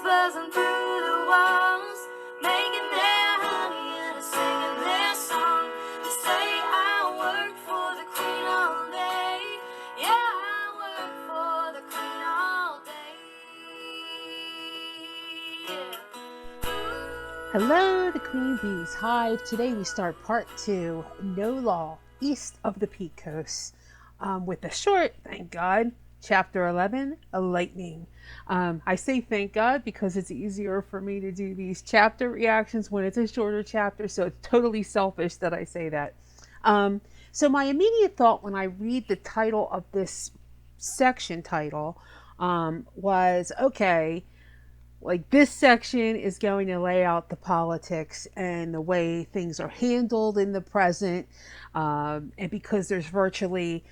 buzzing through the walls, making their honey and singing their song. They say I worked for the queen all day. Yeah, I worked for the queen all day. Yeah. Hello, the Queen Bee's Hive. Today we start part 2, No Law, East of the Peak Coast, with a short, thank God, chapter 11, A Lightning. I say thank God because it's easier for me to do these chapter reactions when it's a shorter chapter, so it's totally selfish that I say that. So my immediate thought when I read the title of this section title was, okay, like this section is going to lay out the politics and the way things are handled in the present, and because there's virtually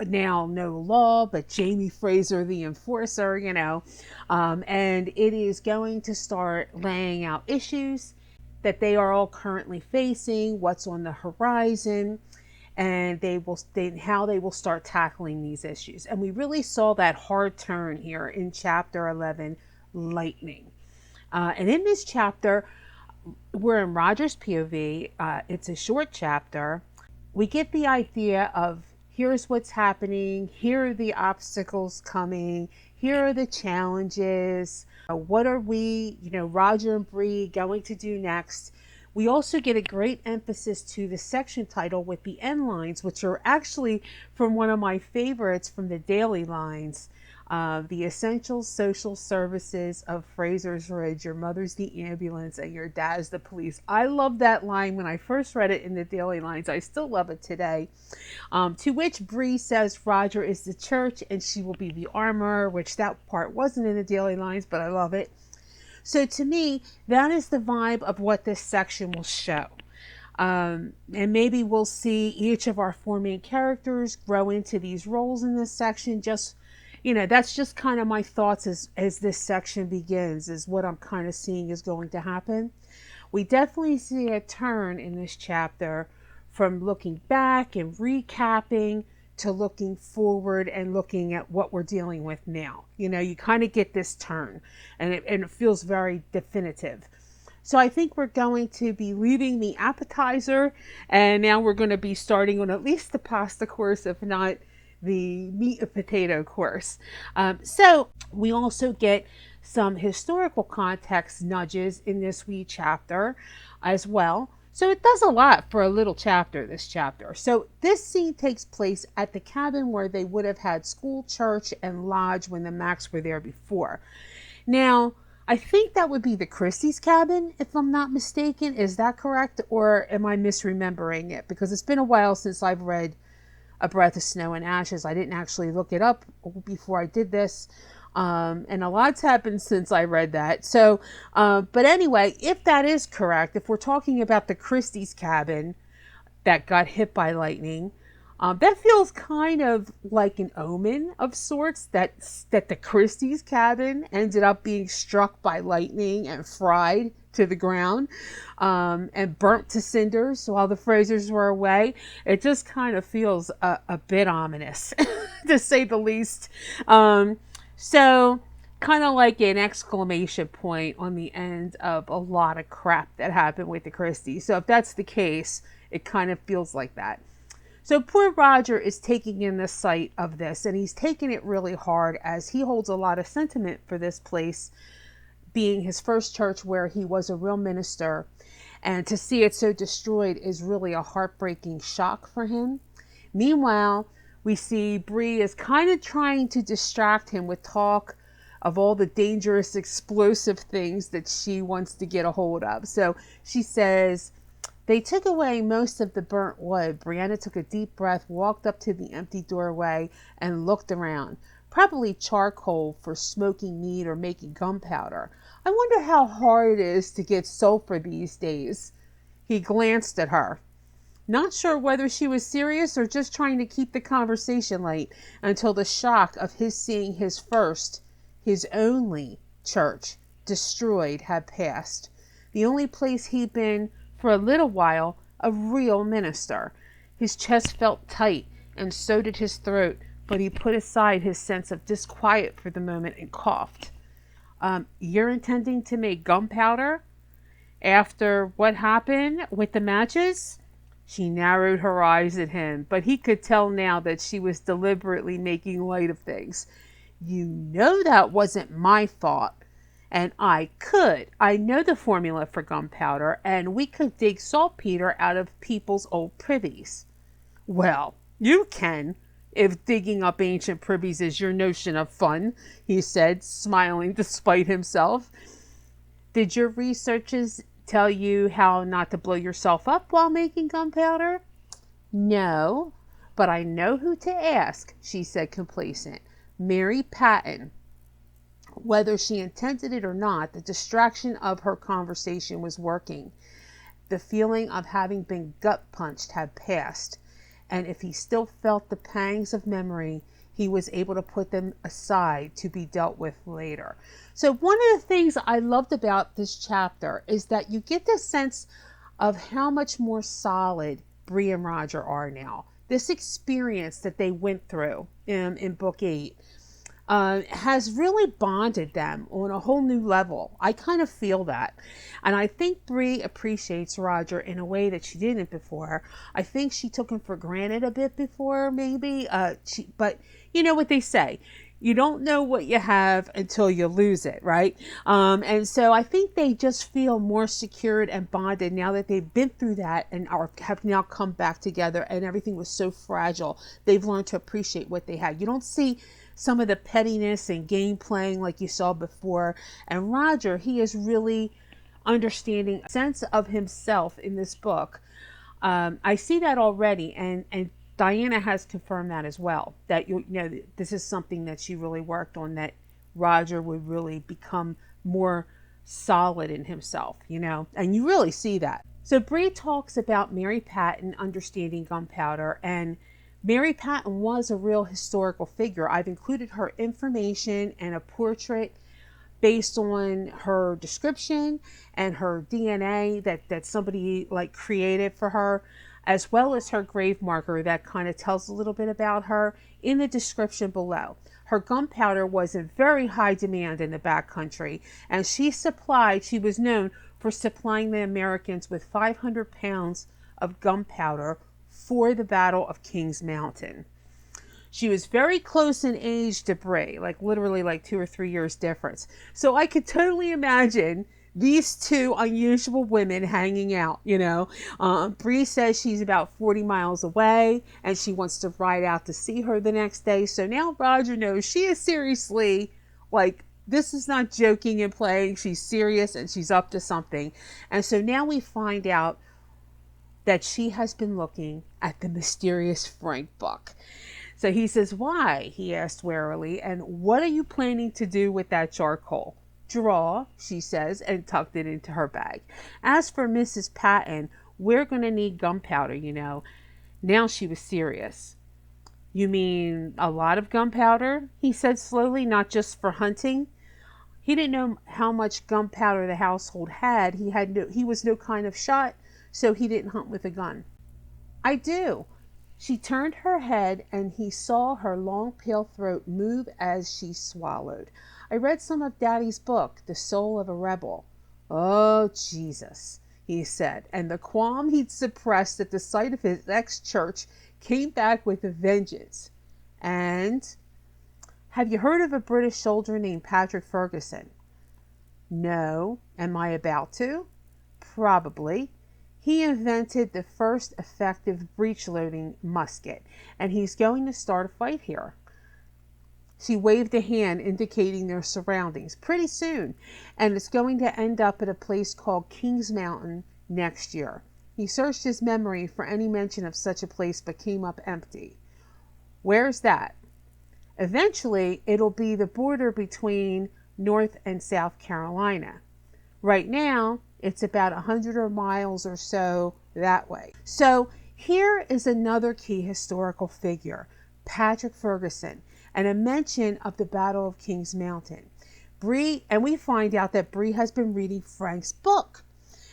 now no law but Jamie Fraser the enforcer, and it is going to start laying out issues that they are all currently facing, what's on the horizon, and how they will start tackling these issues. And we really saw that hard turn here in chapter 11, Lightning. And in this chapter, we're in Roger's POV. It's a short chapter. We get the idea of here's what's happening, here are the obstacles coming, here are the challenges, what are we, Roger and Bree going to do next. We also get a great emphasis to the section title with the end lines, which are actually from one of my favorites from the daily lines. The essential social services of Fraser's Ridge. Your mother's the ambulance and your dad's the police. I love that line when I first read it in the daily lines. I still love it today. To which Bree says Roger is the church and she will be the armor, which that part wasn't in the daily lines, but I love it. So to me, that is the vibe of what this section will show. And maybe we'll see each of our four main characters grow into these roles in this section. That's just kind of my thoughts as this section begins, is what I'm kind of seeing is going to happen. We definitely see a turn in this chapter from looking back and recapping to looking forward and looking at what we're dealing with now. You kind of get this turn and it feels very definitive. So I think we're going to be leaving the appetizer and now we're going to be starting on at least the pasta course, if not the meat and potato course. So we also get some historical context nudges in this wee chapter as well. So it does a lot for a little chapter, this chapter. So this scene takes place at the cabin where they would have had school, church, and lodge when the Macs were there before. Now, I think that would be the Christie's cabin, if I'm not mistaken. Is that correct? Or am I misremembering it? Because it's been a while since I've read A Breath of Snow and Ashes. I didn't actually look it up before I did this. And a lot's happened since I read that. So, but anyway, if that is correct, if we're talking about the Christie's cabin that got hit by lightning, that feels kind of like an omen of sorts, that the Christie's cabin ended up being struck by lightning and fried to the ground, and burnt to cinders while the Frasers were away. It just kind of feels a bit ominous, to say the least. So kind of like an exclamation point on the end of a lot of crap that happened with the Christies. So if that's the case, it kind of feels like that. So poor Roger is taking in the sight of this, and he's taking it really hard as he holds a lot of sentiment for this place, being his first church where he was a real minister. And to see it so destroyed is really a heartbreaking shock for him. Meanwhile, we see Bree is kind of trying to distract him with talk of all the dangerous explosive things that she wants to get a hold of. So she says, they took away most of the burnt wood. Brianna took a deep breath, walked up to the empty doorway, and looked around. Probably charcoal for smoking meat or making gunpowder. I wonder how hard it is to get sulfur these days. He glanced at her, not sure whether she was serious or just trying to keep the conversation light, until the shock of his seeing his first, his only church destroyed had passed. The only place he'd been for a little while a real minister. His chest felt tight, and so did his throat, but he put aside his sense of disquiet for the moment and coughed. You're intending to make gunpowder after what happened with the matches? She narrowed her eyes at him, but he could tell now that she was deliberately making light of things. You know that wasn't my fault. And I know the formula for gunpowder, and we could dig saltpeter out of people's old privies. Well, you can, if digging up ancient privies is your notion of fun, he said, smiling despite himself. Did your researchers tell you how not to blow yourself up while making gunpowder? No, but I know who to ask, she said, complacent. Mary Patton. Whether she intended it or not, the distraction of her conversation was working. The feeling of having been gut punched had passed, and if he still felt the pangs of memory, he was able to put them aside to be dealt with later. So one of the things I loved about this chapter is that you get the sense of how much more solid Bree and Roger are now. This experience that they went through in book 8 has really bonded them on a whole new level. I kind of feel that. And I think Bree appreciates Roger in a way that she didn't before. I think she took him for granted a bit before, maybe. But you know what they say. You don't know what you have until you lose it, right? And so I think they just feel more secured and bonded now that they've been through that and have now come back together, and everything was so fragile. They've learned to appreciate what they had. You don't see some of the pettiness and game playing like you saw before. And Roger, he is really understanding a sense of himself in this book. I see that already, and Diana has confirmed that as well, that you know this is something that she really worked on, that Roger would really become more solid in himself, you know, and you really see that. So Bree talks about Mary Patton understanding gunpowder, and Mary Patton was a real historical figure. I've included her information and a portrait based on her description and her DNA that somebody like created for her, as well as her grave marker that kind of tells a little bit about her in the description below. Her gunpowder was in very high demand in the backcountry, and she was known for supplying the Americans with 500 pounds of gunpowder for the Battle of Kings Mountain. She was very close in age to Bree, like literally like 2 or 3 years difference. So I could totally imagine these two unusual women hanging out, you know. Bree says she's about 40 miles away and she wants to ride out to see her the next day. So now Roger knows she is seriously, like, this is not joking and playing. She's serious and she's up to something. And so now we find out that she has been looking at the mysterious Frank book. So he says, why? He asked warily, and what are you planning to do with that charcoal? Draw, she says, and tucked it into her bag. As for Mrs. Patton, we're going to need gunpowder, you know. Now she was serious. You mean a lot of gunpowder? He said slowly, not just for hunting. He didn't know how much gunpowder the household had. He was no kind of shot, so he didn't hunt with a gun. I do. She turned her head and he saw her long pale throat move as she swallowed. I read some of Daddy's book, The Soul of a Rebel. Oh, Jesus, he said, and the qualm he'd suppressed at the sight of his ex-church came back with a vengeance. And have you heard of a British soldier named Patrick Ferguson? No. Am I about to? Probably. He invented the first effective breech-loading musket, and he's going to start a fight here. She waved a hand indicating their surroundings. Pretty soon, and it's going to end up at a place called Kings Mountain next year. He searched his memory for any mention of such a place, but came up empty. Where's that? Eventually, it'll be the border between North and South Carolina. Right now, it's about 100 miles or so that way. So here is another key historical figure, Patrick Ferguson, and a mention of the Battle of Kings Mountain. Bree, and we find out that Bree has been reading Frank's book.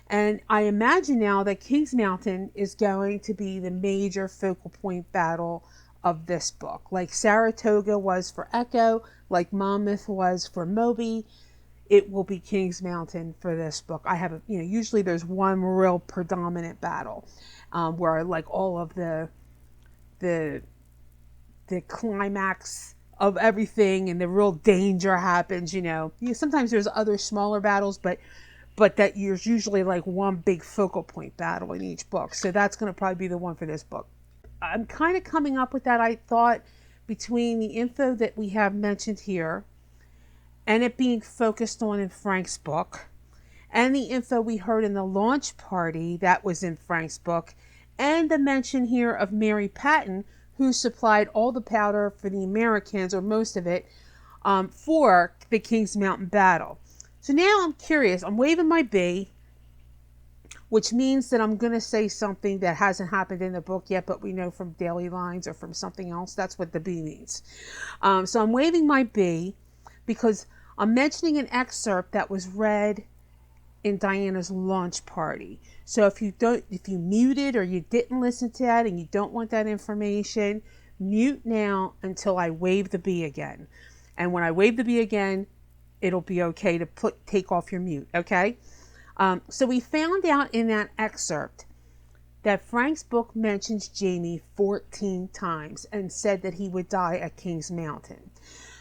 And I imagine now that Kings Mountain is going to be the major focal point battle of this book. Like Saratoga was for Echo, like Monmouth was for Moby. it will be King's Mountain for this book. I have, usually there's one real predominant battle where like all of the climax of everything and the real danger happens. Sometimes there's other smaller battles, but that there's usually like one big focal point battle in each book. So that's going to probably be the one for this book. I'm kind of coming up with that, I thought, between the info that we have mentioned here and it being focused on in Frank's book, and the info we heard in the launch party that was in Frank's book, and the mention here of Mary Patton, who supplied all the powder for the Americans, or most of it, for the King's Mountain battle. So now I'm curious. I'm waving my B, which means that I'm going to say something that hasn't happened in the book yet, but we know from Daily Lines or from something else. That's what the B means. So I'm waving my B because I'm mentioning an excerpt that was read in Diana's launch party. So if you muted or you didn't listen to that and you don't want that information, mute now until I wave the B again. And when I wave the B again, it'll be okay to take off your mute, okay? So we found out in that excerpt that Frank's book mentions Jamie 14 times and said that he would die at King's Mountain.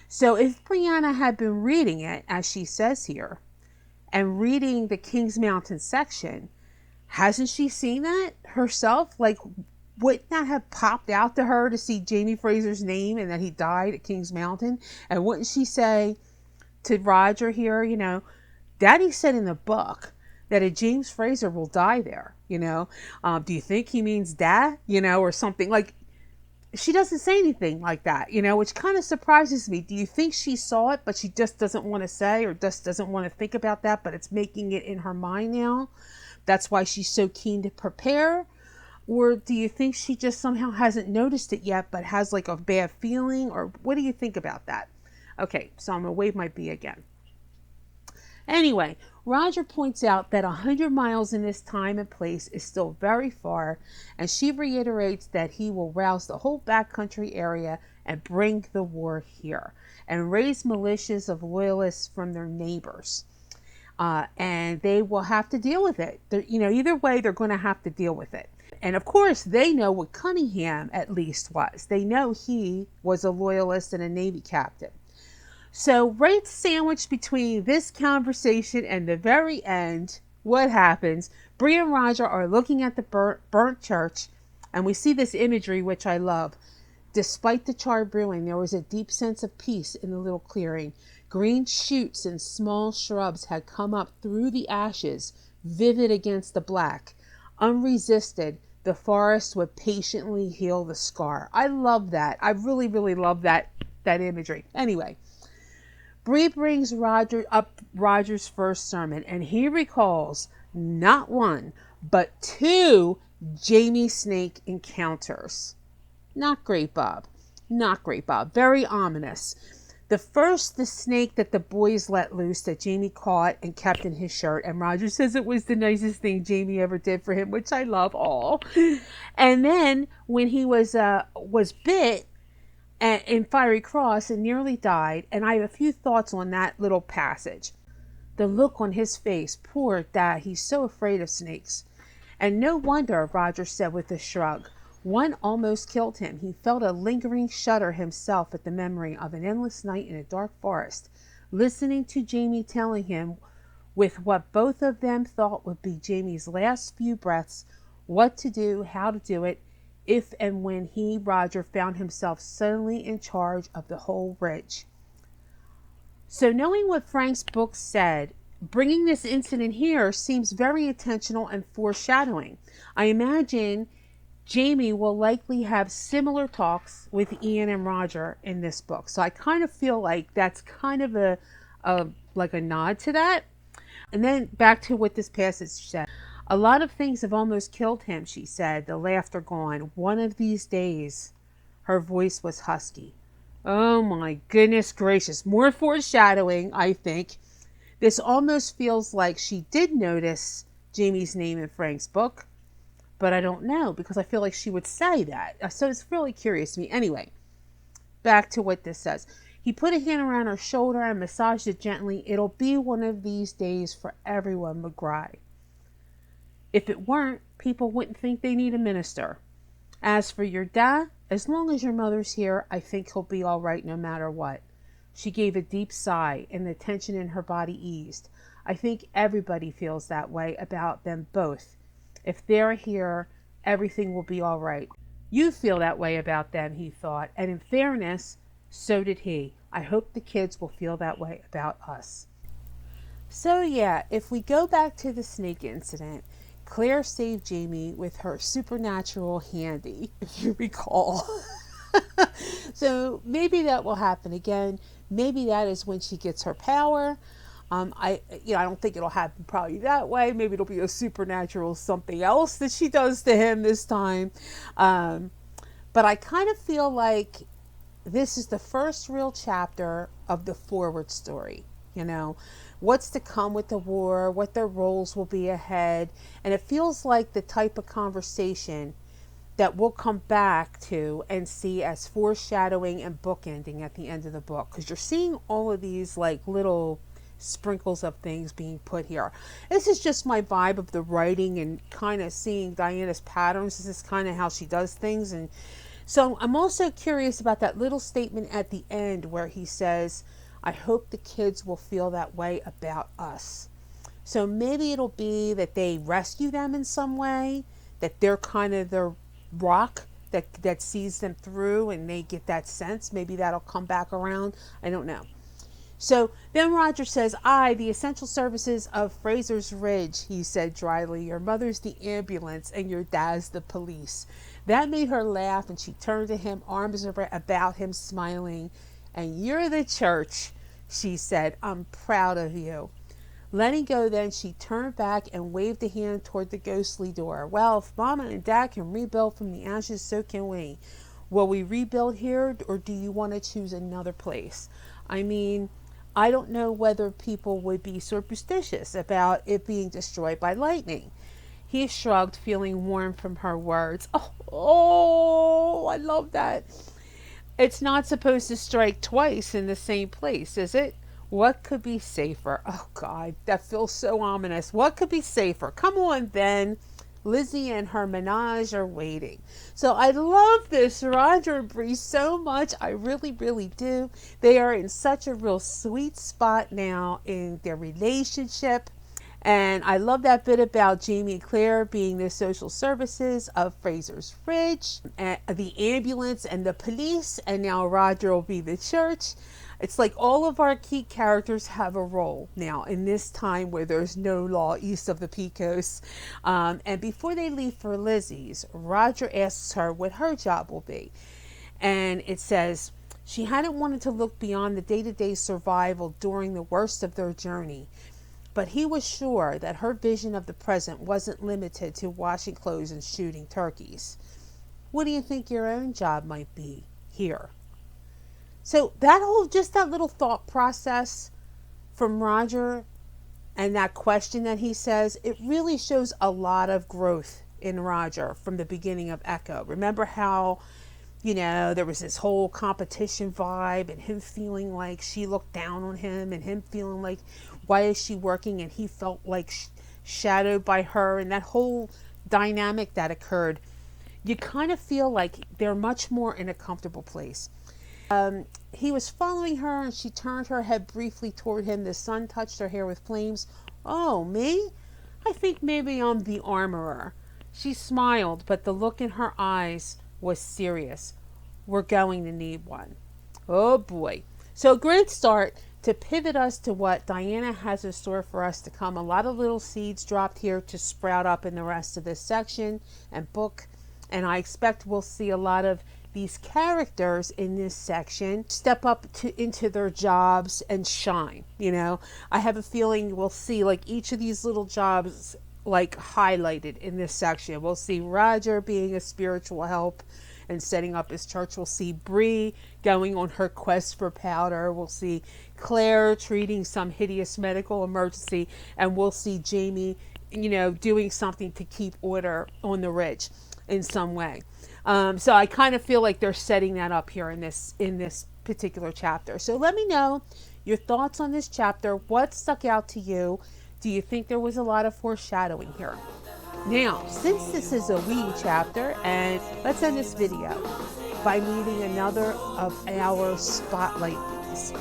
So if Brianna had been reading it, as she says here, and reading the King's Mountain section, hasn't she seen that herself? Like, wouldn't that have popped out to her to see Jamie Fraser's name and that he died at King's Mountain? And wouldn't she say to Roger here, Daddy said in the book that a James Fraser will die there, do you think he means Dad, or something? Like, she doesn't say anything like that, which kind of surprises me. Do you think she saw it, but she just doesn't want to say, or just doesn't want to think about that, but it's making it in her mind now? That's why she's so keen to prepare? Or do you think she just somehow hasn't noticed it yet, but has like a bad feeling? Or what do you think about that? Okay, so I'm going to wave my B again. Anyway, Roger points out that 100 miles in this time and place is still very far, and she reiterates that he will rouse the whole backcountry area and bring the war here, and raise militias of loyalists from their neighbors. And they will have to deal with it. Either way, they're going to have to deal with it. And of course, they know what Cunningham at least was. They know he was a loyalist and a Navy captain. So right sandwiched between this conversation and the very end, what happens? Bree and Roger are looking at the burnt church, and we see this imagery, which I love. Despite the charred brewing, there was a deep sense of peace in the little clearing. Green shoots and small shrubs had come up through the ashes, vivid against the black. Unresisted, the forest would patiently heal the scar. I love that. I really, really love that imagery. Anyway, Bree brings Roger's first sermon, and he recalls not one, but 2 Jamie Snake encounters. Not great, Bob. Not great, Bob. Very ominous. The first, the snake that the boys let loose that Jamie caught and kept in his shirt. And Roger says it was the nicest thing Jamie ever did for him, which I love all. And then when he was bit in Fiery Cross and nearly died, and I have a few thoughts on that little passage. The look on his face, poor Dad, he's so afraid of snakes. And no wonder, Roger said with a shrug. One almost killed him. He felt a lingering shudder himself at the memory of an endless night in a dark forest, listening to Jamie telling him, with what both of them thought would be Jamie's last few breaths, what to do, how to do it, if and when he, Roger, found himself suddenly in charge of the whole ridge. So knowing what Frank's book said, bringing this incident here seems very intentional and foreshadowing. I imagine Jamie will likely have similar talks with Ian and Roger in this book. So I kind of feel like that's kind of a nod to that. And then back to what this passage said. A lot of things have almost killed him, she said, the laughter gone. One of these days. Her voice was husky. Oh my goodness gracious. More foreshadowing, I think. This almost feels like she did notice Jamie's name in Frank's book. But I don't know, because I feel like she would say that. So it's really curious to me. Anyway, back to what this says. He put a hand around her shoulder and massaged it gently. It'll be one of these days for everyone, McGry. If it weren't, people wouldn't think they need a minister. As for your dad, as long as your mother's here, I think he'll be all right no matter what. She gave a deep sigh, and the tension in her body eased. I think everybody feels that way about them both. If they're here, everything will be all right. You feel that way about them, he thought, and in fairness, so did he. I hope the kids will feel that way about us. So yeah, if we go back to the snake incident, Claire saved Jamie with her supernatural handy, if you recall. So maybe that will happen again. Maybe that is when she gets her power. I don't think it'll happen probably that way. Maybe it'll be a supernatural something else that she does to him this time. But I kind of feel like this is the first real chapter of the forward story. What's to come with the war, what their roles will be ahead. And it feels like the type of conversation that we'll come back to and see as foreshadowing and bookending at the end of the book. Because you're seeing all of these like little sprinkles of things being put here. This is just my vibe of the writing and kind of seeing Diana's patterns. This is kind of how she does things. And so I'm also curious about that little statement at the end where he says, I hope the kids will feel that way about us. So maybe it'll be that they rescue them in some way, that they're kind of the rock that sees them through and they get that sense. Maybe that'll come back around. I don't know. So then Roger says, the essential services of Fraser's Ridge, he said dryly. Your mother's the ambulance and your dad's the police. That made her laugh, and she turned to him, arms about him, smiling. And you're the church, she said. I'm proud of you. Letting go then, she turned back and waved a hand toward the ghostly door. Well, if Mama and Dad can rebuild from the ashes, so can we. Will we rebuild here, or do you want to choose another place? I mean, I don't know whether people would be superstitious about it being destroyed by lightning. He shrugged, feeling warm from her words. Oh, I love that. It's not supposed to strike twice in the same place, is it? What could be safer? Oh, God, that feels so ominous. What could be safer? Come on, then. Lizzie and her menage are waiting. So I love this Roger and Bree so much. I really, really do. They are in such a real sweet spot now in their relationship. And I love that bit about Jamie and Claire being the social services of Fraser's Ridge, and the ambulance and the police, and now Roger will be the church. It's like all of our key characters have a role now in this time where there's no law east of the Pecos. And before they leave for Lizzie's, Roger asks her what her job will be. And it says, she hadn't wanted to look beyond the day-to-day survival during the worst of their journey. But he was sure that her vision of the present wasn't limited to washing clothes and shooting turkeys. What do you think your own job might be here? So that little thought process from Roger and that question that he says, it really shows a lot of growth in Roger from the beginning of Echo. Remember how, there was this whole competition vibe and him feeling like she looked down on him and him feeling like, why is she working? And he felt like shadowed by her, and that whole dynamic that occurred. You kind of feel like they're much more in a comfortable place. He was following her and she turned her head briefly toward him. The sun touched her hair with flames. Oh, me? I think maybe I'm the armorer. She smiled, but the look in her eyes was serious. We're going to need one. Oh boy. So great start to pivot us to what Diana has in store for us to come. A lot of little seeds dropped here to sprout up in the rest of this section and book. And I expect we'll see a lot of these characters in this section step up into their jobs and shine. I have a feeling we'll see like each of these little jobs like highlighted in this section. We'll see Roger being a spiritual help and setting up his church. We'll see Bree going on her quest for powder. We'll see Claire treating some hideous medical emergency, and we'll see Jamie, doing something to keep order on the ridge in some way. So I kind of feel like they're setting that up here in this particular chapter. So let me know your thoughts on this chapter. What stuck out to you? Do you think there was a lot of foreshadowing here? Now, since this is a wee chapter, and let's end this video by meeting another of our spotlight leads.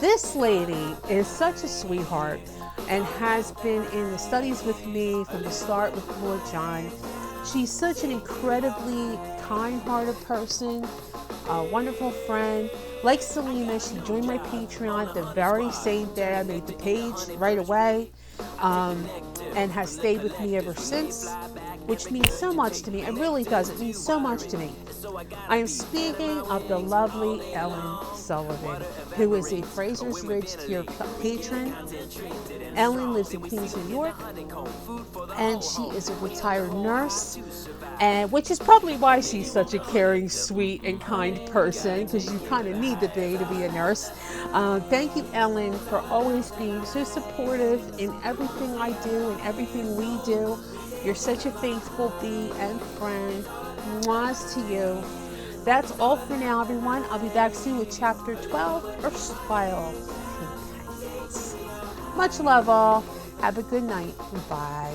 This lady is such a sweetheart and has been in the studies with me from the start with Lord John. She's such an incredibly kind-hearted person, a wonderful friend. Like Selena, she joined my Patreon the very same day I made the page, right away, and has stayed with me ever since, which means so much to me. It really does. It means so much to me. I am speaking of the lovely Ellen Sullivan, who is a Fraser's Ridge tier patron. Ellen lives in Queens, New York, and she is a retired nurse, and which is probably why she's such a caring, sweet, and kind person, because you kind of need to be a nurse. Thank you, Ellen, for always being so supportive in everything I do and everything we do. You're such a faithful bee and friend. Mwahs to you. That's all for now, everyone. I'll be back soon with Chapter 12, Erstwhile Companions. Much love, all. Have a good night. Bye.